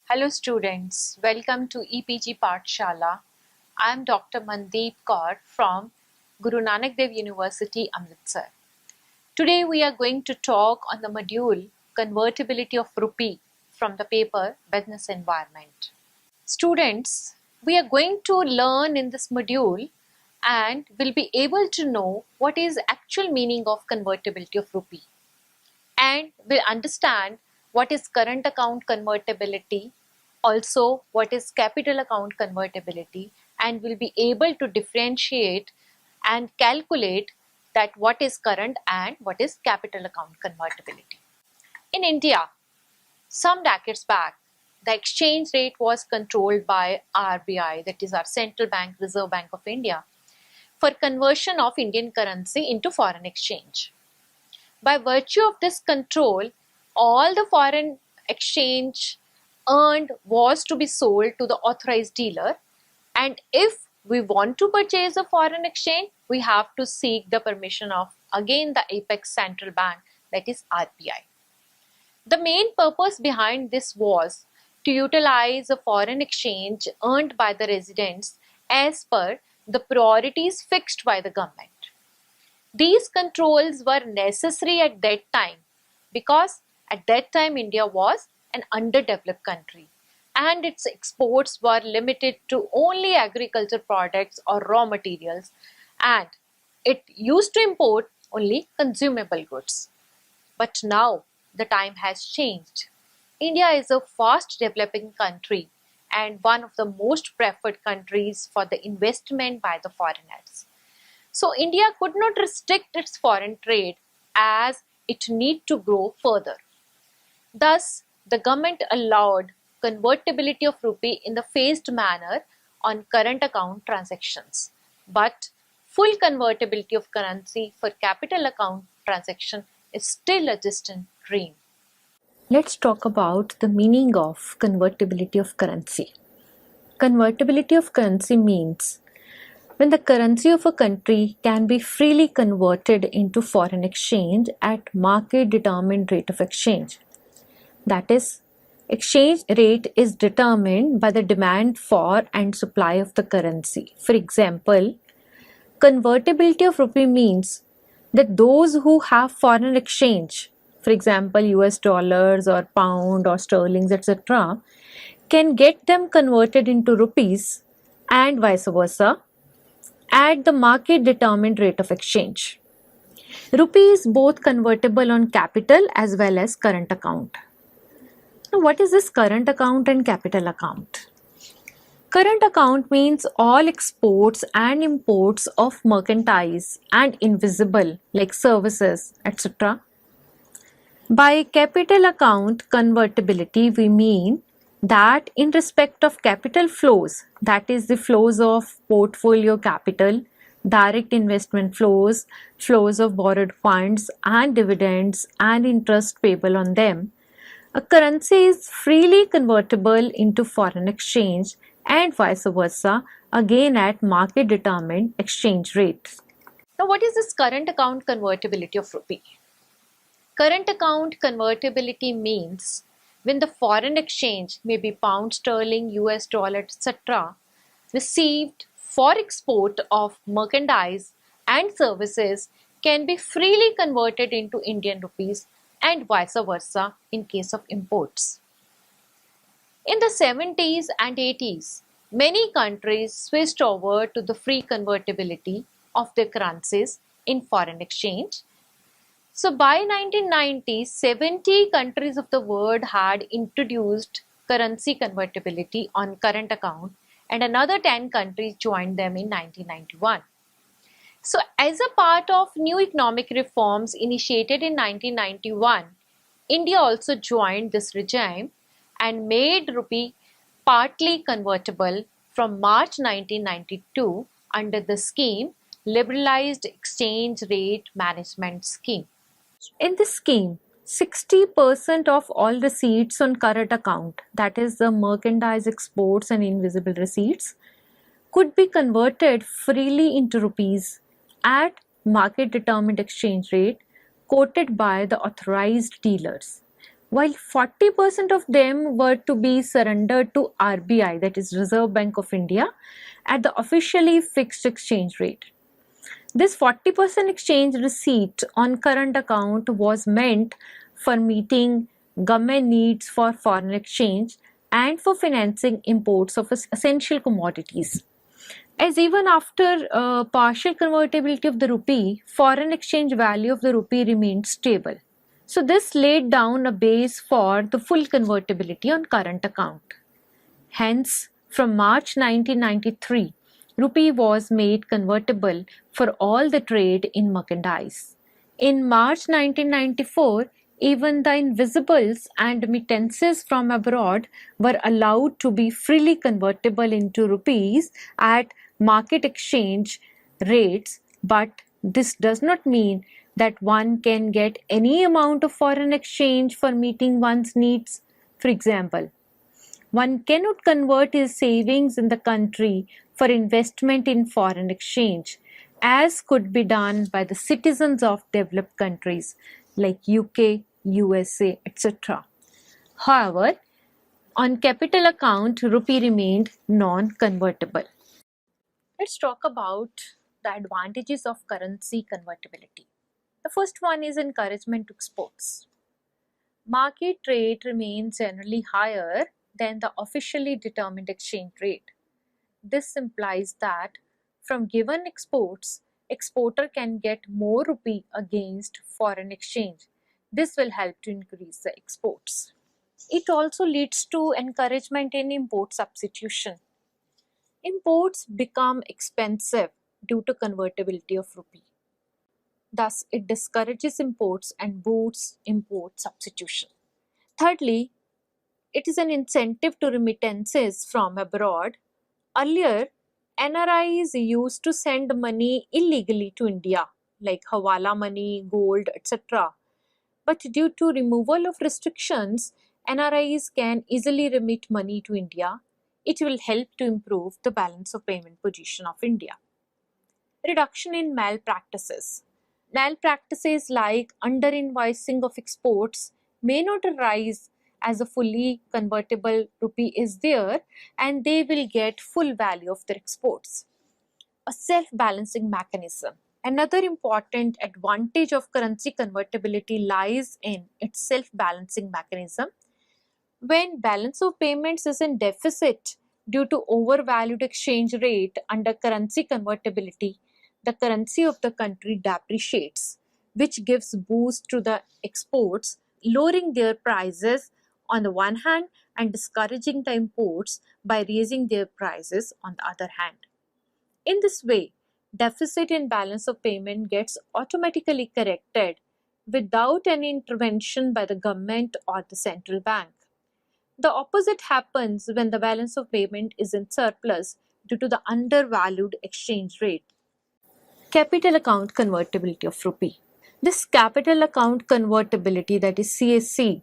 Hello students, welcome to EPG Pathshala. I am Dr. Mandeep Kaur from Guru Nanak Dev University, Amritsar. Today we are going to talk on the module Convertibility of Rupee from the paper Business Environment. Students, we are going to learn in this module and will be able to know what is actual meaning of convertibility of rupee, and will understand what is current account convertibility, also what is capital account convertibility, and will be able to differentiate and calculate that what is current and what is capital account convertibility. In India, some decades back, the exchange rate was controlled by RBI, that is our Central Bank, Reserve Bank of India, for conversion of Indian currency into foreign exchange. By virtue of this control, all the foreign exchange earned was to be sold to the authorized dealer, and if we want to purchase a foreign exchange, we have to seek the permission of again the apex central bank, that is RBI. The main purpose behind this was to utilize a foreign exchange earned by the residents as per the priorities fixed by the government. These controls were necessary at that time because at that time India was an underdeveloped country and its exports were limited to only agriculture products or raw materials, and it used to import only consumable goods. But now the time has changed. India is a fast developing country and one of the most preferred countries for the investment by the foreigners. So India could not restrict its foreign trade as it need to grow further. Thus, the government allowed convertibility of rupee in the phased manner on current account transactions. But full convertibility of currency for capital account transaction is still a distant dream. Let's talk about the meaning of convertibility of currency. Convertibility of currency means when the currency of a country can be freely converted into foreign exchange at market determined rate of exchange. That is, exchange rate is determined by the demand for and supply of the currency. For example, convertibility of rupee means that those who have foreign exchange, for example US dollars or pound or sterlings, etc., can get them converted into rupees and vice versa at the market determined rate of exchange. Rupee is both convertible on capital as well as current account. Now, what is this current account and capital account? Current account means all exports and imports of merchandise and invisible like services, etc. By capital account convertibility, we mean that in respect of capital flows, that is the flows of portfolio capital, direct investment flows, flows of borrowed funds and dividends and interest payable on them, a currency is freely convertible into foreign exchange and vice versa, again at market determined exchange rates. Now, what is this current account convertibility of rupee? Current account convertibility means when the foreign exchange, may be pound sterling, US dollar, etc., received for export of merchandise and services can be freely converted into Indian rupees and vice versa in case of imports. In the 70s and 80s, many countries switched over to the free convertibility of their currencies in foreign exchange. So by 1990, 70 countries of the world had introduced currency convertibility on current account, and another 10 countries joined them in 1991. So as a part of new economic reforms initiated in 1991, India also joined this regime and made rupee partly convertible from March 1992 under the scheme Liberalized Exchange Rate Management Scheme. In this scheme, 60% of all receipts on current account, that is the merchandise exports and invisible receipts, could be converted freely into rupees at market determined exchange rate quoted by the authorized dealers. while 40% of them were to be surrendered to RBI, that is Reserve Bank of India, at the officially fixed exchange rate. This 40% exchange receipt on current account was meant for meeting government needs for foreign exchange and for financing imports of essential commodities. As even after partial convertibility of the rupee, foreign exchange value of the rupee remained stable. So this laid down a base for the full convertibility on current account. Hence, from March 1993, rupee was made convertible for all the trade in merchandise. In March 1994, even the invisibles and remittances from abroad were allowed to be freely convertible into rupees at market exchange rates, but this does not mean that one can get any amount of foreign exchange for meeting one's needs. For example, one cannot convert his savings in the country for investment in foreign exchange, as could be done by the citizens of developed countries like UK, USA, etc. However, on capital account, rupee remained non-convertible. Let's talk about the advantages of currency convertibility. The first one is encouragement to exports. Market rate remains generally higher than the officially determined exchange rate. This implies that from given exports, exporter can get more rupee against foreign exchange. This will help to increase the exports. It also leads to encouragement in import substitution. Imports become expensive due to convertibility of rupee. Thus, it discourages imports and boosts import substitution. Thirdly, it is an incentive to remittances from abroad. Earlier, NRIs used to send money illegally to India, like Hawala money, gold, etc. But due to removal of restrictions, NRIs can easily remit money to India. It will help to improve the balance of payment position of India. Reduction in malpractices. Malpractices like under-invoicing of exports may not arise as a fully convertible rupee is there, and they will get full value of their exports. A self-balancing mechanism. Another important advantage of currency convertibility lies in its self-balancing mechanism. When balance of payments is in deficit due to overvalued exchange rate under currency convertibility, the currency of the country depreciates, which gives boost to the exports, lowering their prices on the one hand and discouraging the imports by raising their prices on the other hand. In this way, deficit in balance of payment gets automatically corrected without any intervention by the government or the central bank. The opposite happens when the balance of payment is in surplus due to the undervalued exchange rate. Capital account convertibility of rupee. This capital account convertibility, that is CAC,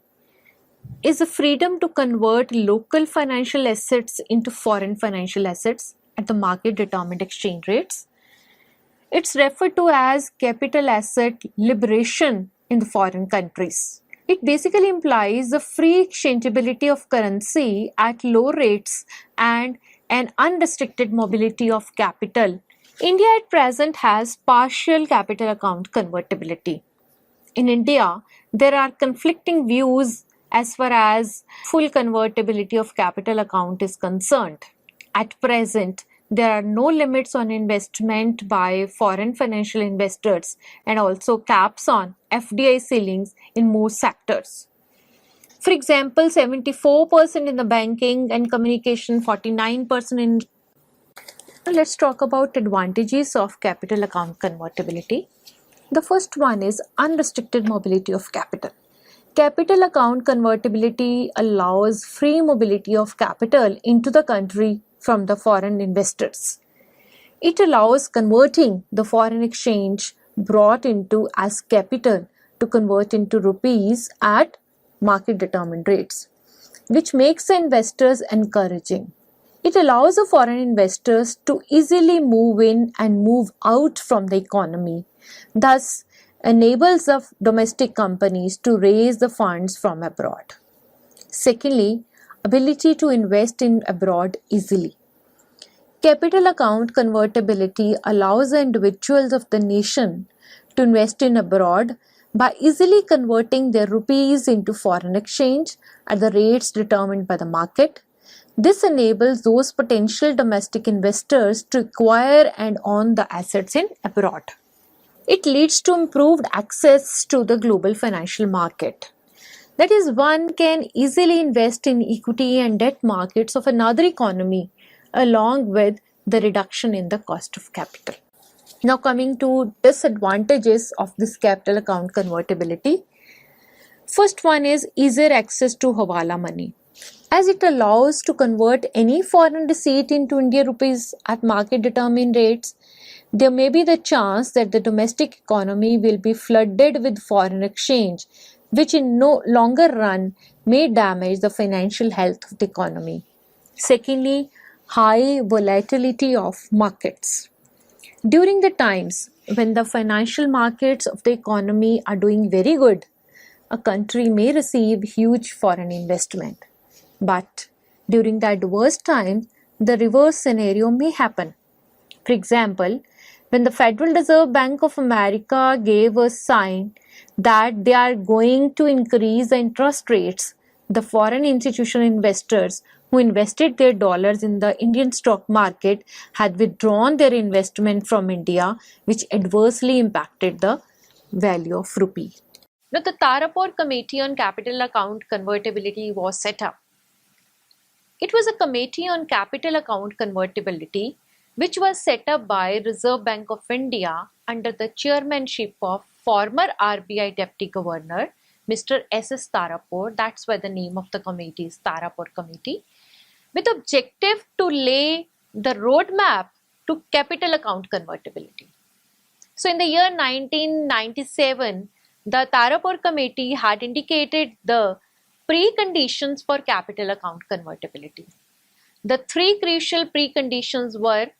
is a freedom to convert local financial assets into foreign financial assets at the market determined exchange rates. It's referred to as capital asset liberation in the foreign countries. It basically implies the free exchangeability of currency at low rates and an unrestricted mobility of capital. India at present has partial capital account convertibility. In India, there are conflicting views as far as full convertibility of capital account is concerned. At present, there are no limits on investment by foreign financial investors and also caps on FDI ceilings in most sectors. For example, 74% in the banking and communication, 49% in. Now let's talk about advantages of capital account convertibility. The first one is unrestricted mobility of capital. Capital account convertibility allows free mobility of capital into the country from the foreign investors. It allows converting the foreign exchange brought into as capital to convert into rupees at market determined rates, which makes the investors encouraging. It allows the foreign investors to easily move in and move out from the economy. Thus, enables the domestic companies to raise the funds from abroad. Secondly, ability to invest in abroad easily. Capital account convertibility allows the individuals of the nation to invest in abroad by easily converting their rupees into foreign exchange at the rates determined by the market. This enables those potential domestic investors to acquire and own the assets in abroad. It leads to improved access to the global financial market. That is, one can easily invest in equity and debt markets of another economy along with the reduction in the cost of capital. Now coming to disadvantages of this capital account convertibility. First one is easier access to Hawala money. As it allows to convert any foreign receipt into Indian rupees at market determined rates, there may be the chance that the domestic economy will be flooded with foreign exchange, which in no longer run may damage the financial health of the economy. Secondly, high volatility of markets. During the times when the financial markets of the economy are doing very good, a country may receive huge foreign investment. But during the adverse time, the reverse scenario may happen. For example, when the Federal Reserve Bank of America gave a sign that they are going to increase the interest rates, the foreign institutional investors who invested their dollars in the Indian stock market had withdrawn their investment from India, which adversely impacted the value of rupee. Now, the Tarapur Committee on Capital Account Convertibility was set up. It was a committee on capital account convertibility which was set up by Reserve Bank of India under the chairmanship of former RBI Deputy Governor Mr. S.S. Tarapur. That's why the name of the committee is Tarapur Committee, with objective to lay the roadmap to capital account convertibility. So in the year 1997, the Tarapur Committee had indicated the preconditions for capital account convertibility. The three crucial preconditions were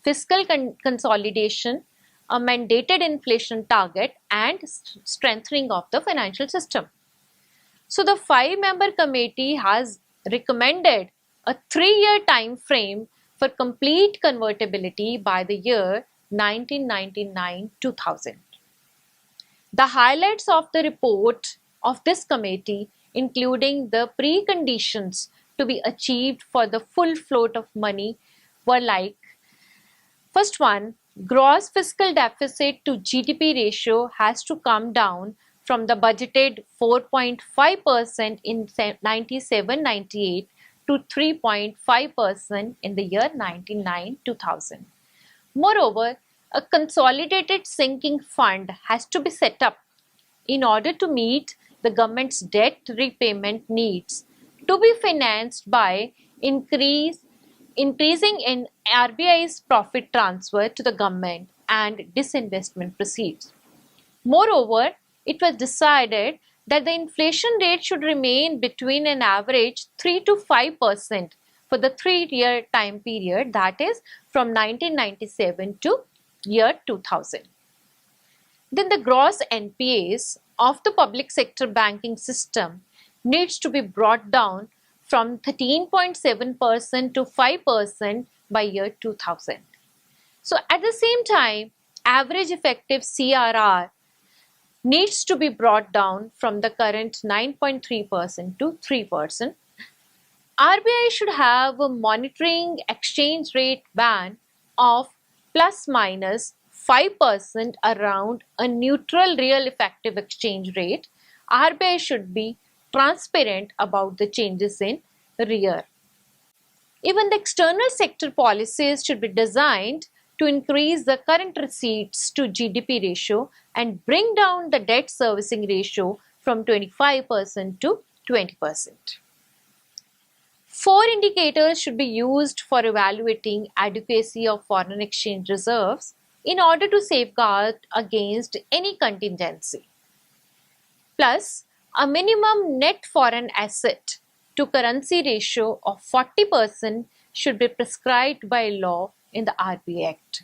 fiscal consolidation, a mandated inflation target, and strengthening of the financial system. So the 5-member committee has recommended a 3-year time frame for complete convertibility by the year 1999-2000. The highlights of the report of this committee, including the preconditions to be achieved for the full float of money, were like: first one, gross fiscal deficit to GDP ratio has to come down from the budgeted 4.5% in 97-98 to 3.5% in the year 1999-2000. Moreover, a consolidated sinking fund has to be set up in order to meet the government's debt repayment needs, to be financed by increasing in RBI's profit transfer to the government and disinvestment proceeds. Moreover, it was decided that the inflation rate should remain between an average 3 to 5% for the 3-year time period, that is from 1997 to year 2000. Then the gross NPAs of the public sector banking system needs to be brought down from 13.7% to 5% by year 2000. So at the same time, average effective CRR needs to be brought down from the current 9.3% to 3%. RBI should have a monitoring exchange rate band of plus minus 5% around a neutral real effective exchange rate. RBI should be transparent about the changes in rear. Even the external sector policies should be designed to increase the current receipts to GDP ratio and bring down the debt servicing ratio from 25% to 20%. 4 indicators should be used for evaluating adequacy of foreign exchange reserves in order to safeguard against any contingency. Plus, a minimum net foreign asset to currency ratio of 40% should be prescribed by law in the RBI Act.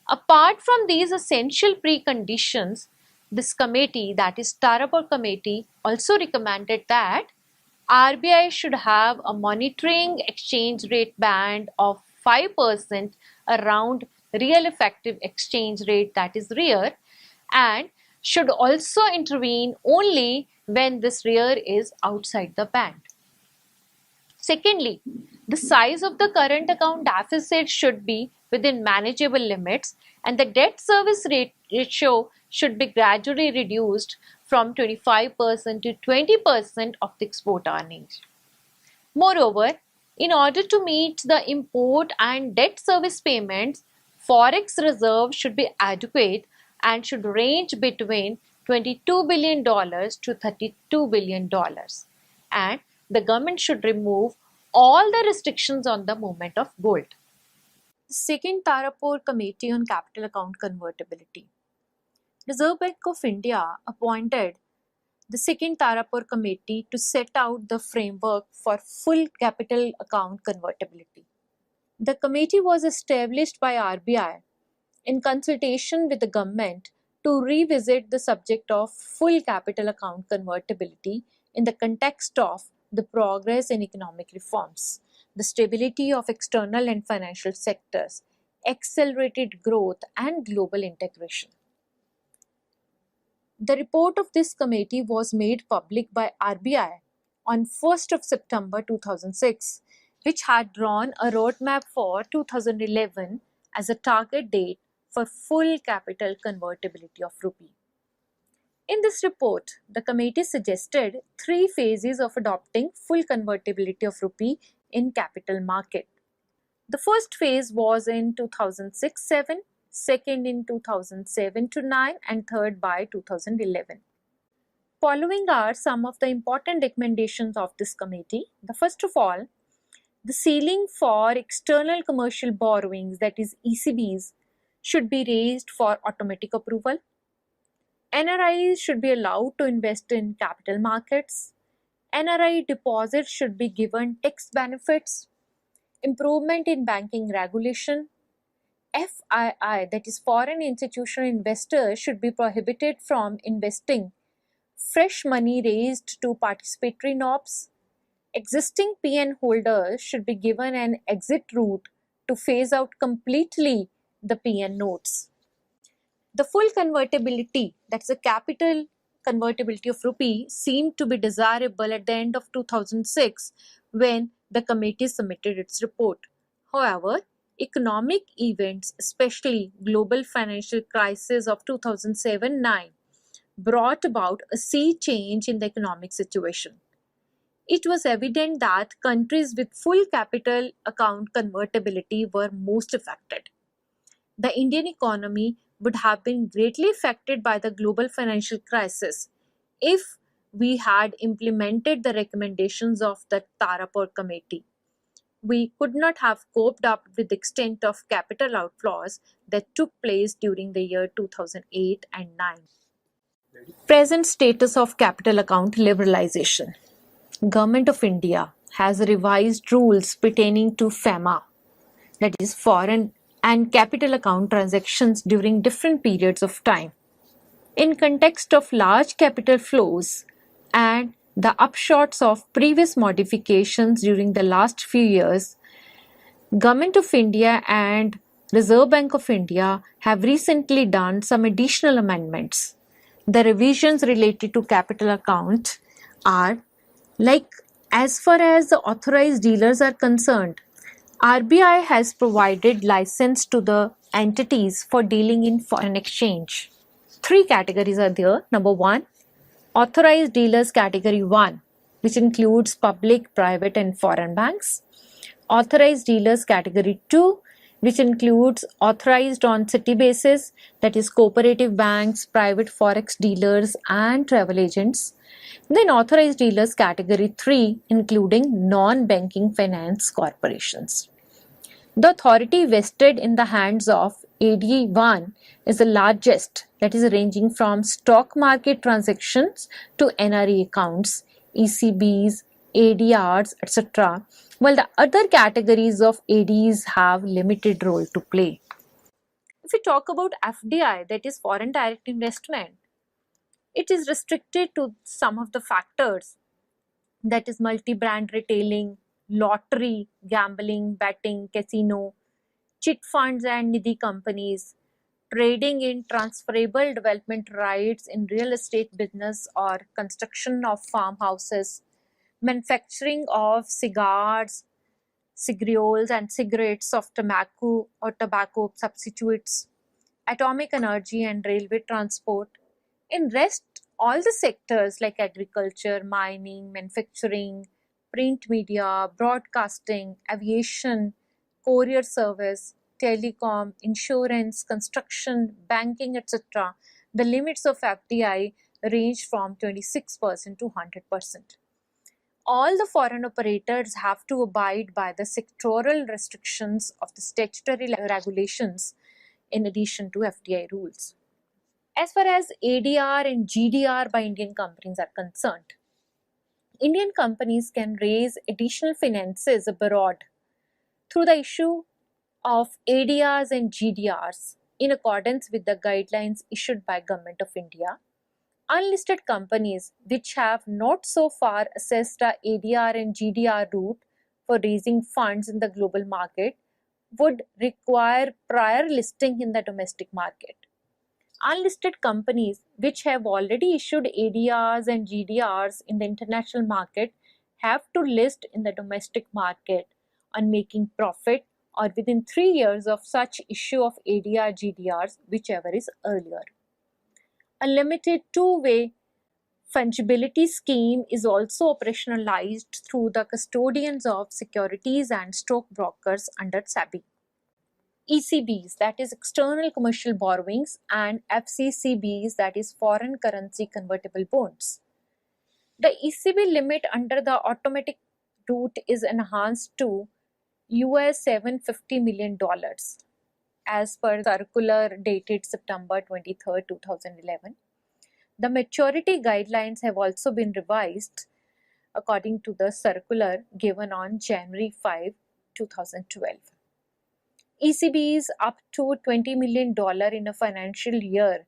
Apart from these essential preconditions, this committee, that is Tarapur Committee, also recommended that RBI should have a monitoring exchange rate band of 5% around real effective exchange rate, that is REER, and should also intervene only when this REER is outside the band. Secondly, the size of the current account deficit should be within manageable limits, and the debt service ratio should be gradually reduced from 25% to 20% of the export earnings. Moreover, in order to meet the import and debt service payments, forex reserve should be adequate and should range between $22 billion to $32 billion. And the government should remove all the restrictions on the movement of gold. The second Tarapur Committee on Capital Account Convertibility. Reserve Bank of India appointed the second Tarapur Committee to set out the framework for full capital account convertibility. The committee was established by RBI in consultation with the government to revisit the subject of full capital account convertibility in the context of the progress in economic reforms, the stability of external and financial sectors, accelerated growth, and global integration. The report of this committee was made public by RBI on 1st of September 2006, which had drawn a roadmap for 2011 as a target date for full capital convertibility of rupee. In this report, the committee suggested 3 phases of adopting full convertibility of rupee in capital market. The first phase was in 2006-7, second in 2007-9, and third by 2011. Following are some of the important recommendations of this committee. The first of all, the ceiling for external commercial borrowings, that is ECBs, should be raised for automatic approval. NRIs should be allowed to invest in capital markets. NRI deposits should be given tax benefits. Improvement in banking regulation. FII, that is foreign institutional investors, should be prohibited from investing fresh money raised to participatory NOBs. Existing PN holders should be given an exit route to phase out completely the PN notes. The full convertibility, that is a capital convertibility of rupee, seemed to be desirable at the end of 2006 when the committee submitted its report. However, economic events, especially global financial crisis of 2007-9, brought about a sea change in the economic situation. It was evident that countries with full capital account convertibility were most affected. The Indian economy would have been greatly affected by the global financial crisis if we had implemented the recommendations of the Tarapur Committee. We could not have coped up with the extent of capital outflows that took place during the year 2008 and 9. Present status of capital account liberalization. Government of India has revised rules pertaining to FEMA, that is foreign and capital account transactions during different periods of time. In context of large capital flows and the upshots of previous modifications during the last few years, Government of India and Reserve Bank of India have recently done some additional amendments. The revisions related to capital account are as far as the authorized dealers are concerned, RBI has provided license to the entities for dealing in foreign exchange. 3 categories are there. Number 1, authorized dealers category 1, which includes public, private and foreign banks. Authorized dealers category 2, which includes authorized on city basis, that is cooperative banks, private forex dealers and travel agents. Then authorized dealers category 3, including non-banking finance corporations. The authority vested in the hands of AD1 is the largest, that is ranging from stock market transactions to NRE accounts, ECBs, ADRs, etc., while the other categories of ADs have limited role to play. If we talk about FDI, that is foreign direct investment, It is restricted to some of the factors, that is multi-brand retailing, lottery, gambling, betting, casino, chit funds and nidhi companies, trading in transferable development rights in real estate business or construction of farmhouses, manufacturing of cigars, cigarillos and cigarettes of tobacco or tobacco substitutes, atomic energy and railway transport. In rest, all the sectors like agriculture, mining, manufacturing, print media, broadcasting, aviation, courier service, telecom, insurance, construction, banking, etc., the limits of FDI range from 26% to 100%. All the foreign operators have to abide by the sectoral restrictions of the statutory regulations in addition to FDI rules. As far as ADR and GDR by Indian companies are concerned, Indian companies can raise additional finances abroad through the issue of ADRs and GDRs in accordance with the guidelines issued by Government of India. Unlisted companies which have not so far assessed a ADR and GDR route for raising funds in the global market would require prior listing in the domestic market. Unlisted companies which have already issued ADRs and GDRs in the international market have to list in the domestic market on making profit or within 3 years of such issue of ADR GDRs, whichever is earlier. A limited two-way fungibility scheme is also operationalized through the custodians of securities and stockbrokers under SEBI. ECBs, that is external commercial borrowings, and FCCBs, that is foreign currency convertible bonds. The ECB limit under the automatic route is enhanced to US $750 million as per circular dated September 23, 2011. The maturity guidelines have also been revised according to the circular given on January 5, 2012. ECBs up to $20 million in a financial year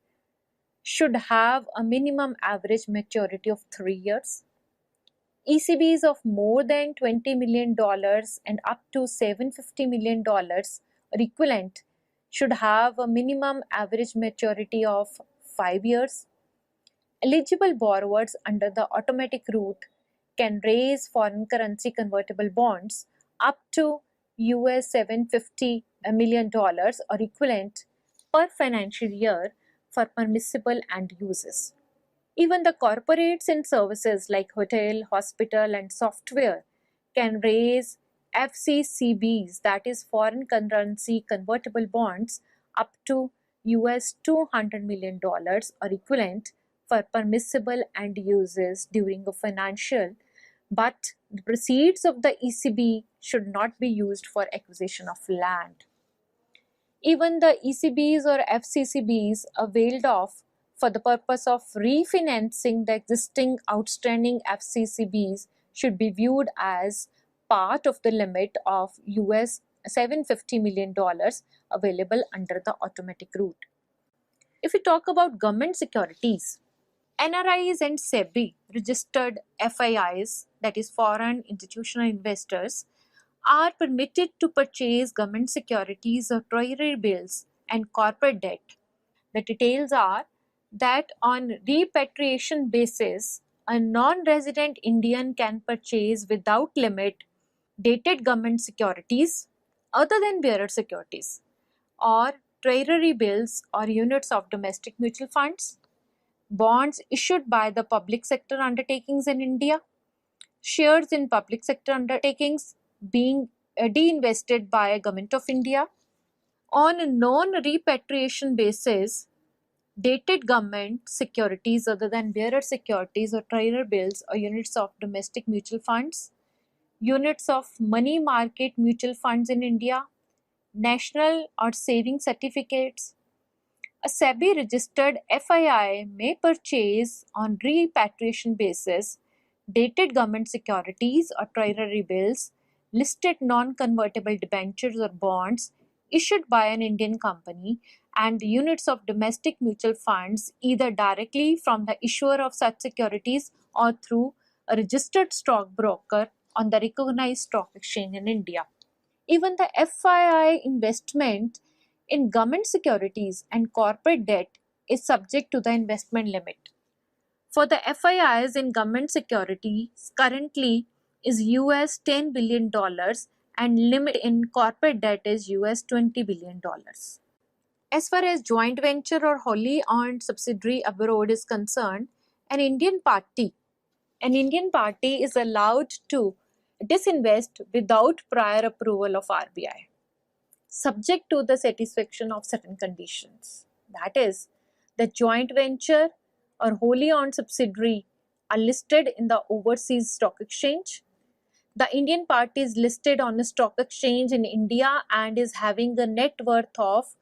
should have a minimum average maturity of 3 years. ECBs of more than $20 million and up to $750 million or equivalent should have a minimum average maturity of 5 years. Eligible borrowers under the automatic route can raise foreign currency convertible bonds up to US $750 million or equivalent per financial year for permissible end uses. Even the corporates in services like hotel, hospital and software can raise FCCBs, that is foreign currency convertible bonds, up to US $200 million or equivalent for permissible end uses during a financial, but the proceeds of the ECB should not be used for acquisition of land. Even the ECBs or FCCBs availed of for the purpose of refinancing the existing outstanding FCCBs should be viewed as part of the limit of US $750 million available under the automatic route. If we talk about government securities, NRIs and SEBI registered FIIs, that is foreign institutional investors, are permitted to purchase government securities or treasury bills and corporate debt. The details are that on repatriation basis, a non-resident Indian can purchase without limit dated government securities other than bearer securities or treasury bills or units of domestic mutual funds, bonds issued by the public sector undertakings in India, shares in public sector undertakings being de-invested by Government of India. On a non-repatriation basis, dated government securities other than bearer securities or treasury bills or units of domestic mutual funds, units of money market mutual funds in India, national or saving certificates. A SEBI registered FII may purchase on repatriation basis dated government securities or treasury bills, listed non-convertible debentures or bonds issued by an Indian company and units of domestic mutual funds either directly from the issuer of such securities or through a registered stockbroker on the recognized stock exchange in India. Even the FII investment in government securities and corporate debt is subject to the investment limit. For the FIIs in government securities currently is US $10 billion and limit in corporate debt is US $20 billion. As far as joint venture or wholly owned subsidiary abroad is concerned, an Indian party is allowed to disinvest without prior approval of RBI, subject to the satisfaction of certain conditions. That is, the joint venture or wholly owned subsidiary are listed in the overseas stock exchange. The Indian party is listed on a stock exchange in India and is having a net worth of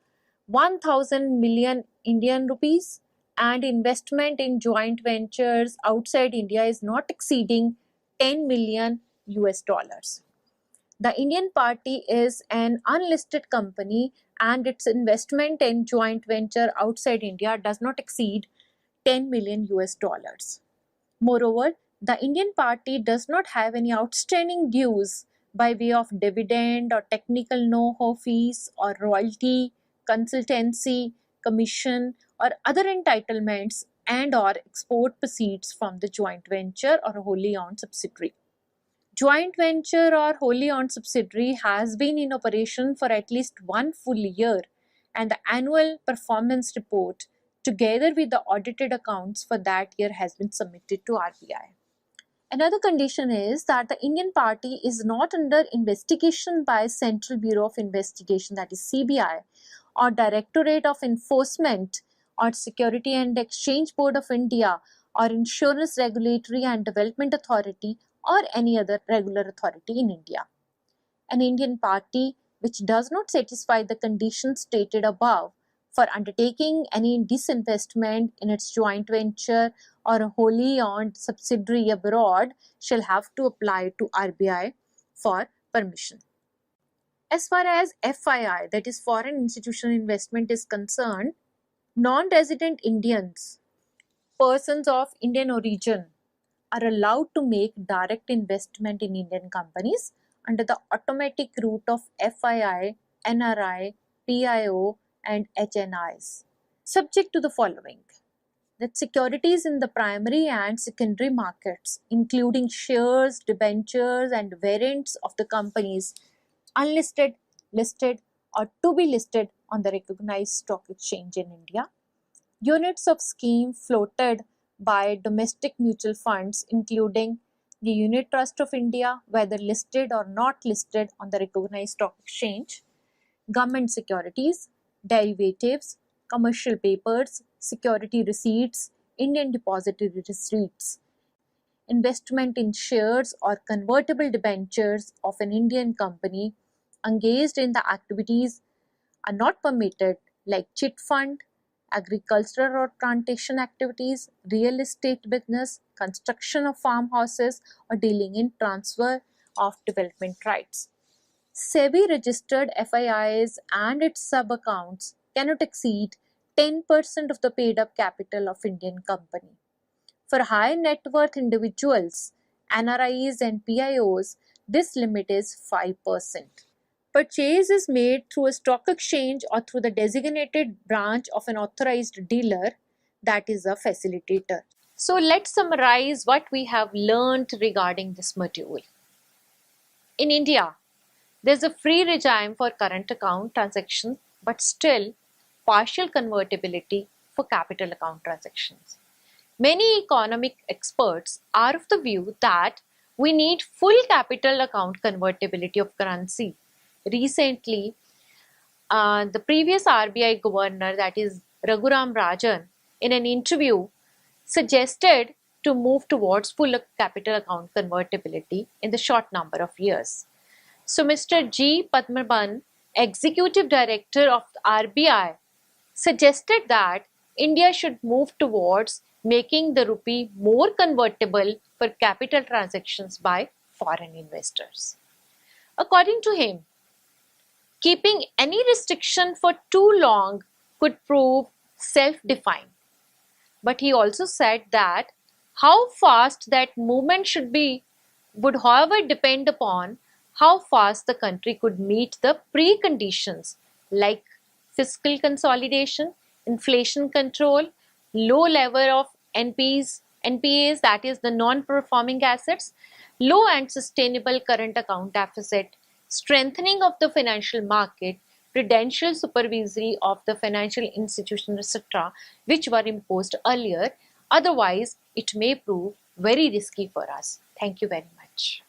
1000 million Indian rupees, and investment in joint ventures outside India is not exceeding 10 million US dollars. The Indian party is an unlisted company and its investment in joint venture outside India does not exceed 10 million US dollars. Moreover, the Indian party does not have any outstanding dues by way of dividend or technical know-how fees or royalty, consultancy, commission or other entitlements and or export proceeds from the joint venture or wholly owned subsidiary. Joint venture or wholly owned subsidiary has been in operation for at least 1 full year and the annual performance report together with the audited accounts for that year has been submitted to RBI. Another condition is that the Indian party is not under investigation by Central Bureau of Investigation, that is CBI, or Directorate of Enforcement or Security and Exchange Board of India or Insurance Regulatory and Development Authority or any other regular authority in India. An Indian party which does not satisfy the conditions stated above for undertaking any disinvestment in its joint venture or a wholly owned subsidiary abroad shall have to apply to RBI for permission. As far as FII, that is foreign institutional investment, is concerned, non-resident Indians, persons of Indian origin, are allowed to make direct investment in Indian companies under the automatic route of FII, NRI, PIO and HNIs, subject to the following: that securities in the primary and secondary markets, including shares, debentures and warrants of the companies unlisted, listed or to be listed on the recognized stock exchange in India, units of scheme floated by domestic mutual funds including the Unit Trust of India, whether listed or not listed on the recognized stock exchange, government securities, derivatives, commercial papers, security receipts, Indian depository receipts, investment in shares or convertible debentures of an Indian company engaged in the activities are not permitted like chit fund, agricultural or plantation activities, real estate business, construction of farmhouses or dealing in transfer of development rights. SEBI registered FIIs and its sub-accounts cannot exceed 10% of the paid up capital of Indian company. For high net worth individuals, NRIs and PIOs, this limit is 5%. Purchase is made through a stock exchange or through the designated branch of an authorized dealer, that is a facilitator. So let's summarize what we have learned regarding this module. In India, there's a free regime for current account transactions, but still partial convertibility for capital account transactions. Many economic experts are of the view that we need full capital account convertibility of currency. Recently, the previous RBI governor, that is Raghuram Rajan, in an interview suggested to move towards full capital account convertibility in the short number of years. So Mr. G. Padmanabhan, Executive Director of the RBI, suggested that India should move towards making the rupee more convertible for capital transactions by foreign investors. According to him, Keeping any restriction for too long could prove self-defying. But he also said that how fast that movement should be would, however, depend upon how fast the country could meet the preconditions like fiscal consolidation, inflation control, low level of NPAs, that is the non-performing assets, low and sustainable current account deficit, strengthening of the financial market, prudential supervisory of the financial institution, etc., which were imposed earlier. Otherwise, it may prove very risky for us. Thank you very much.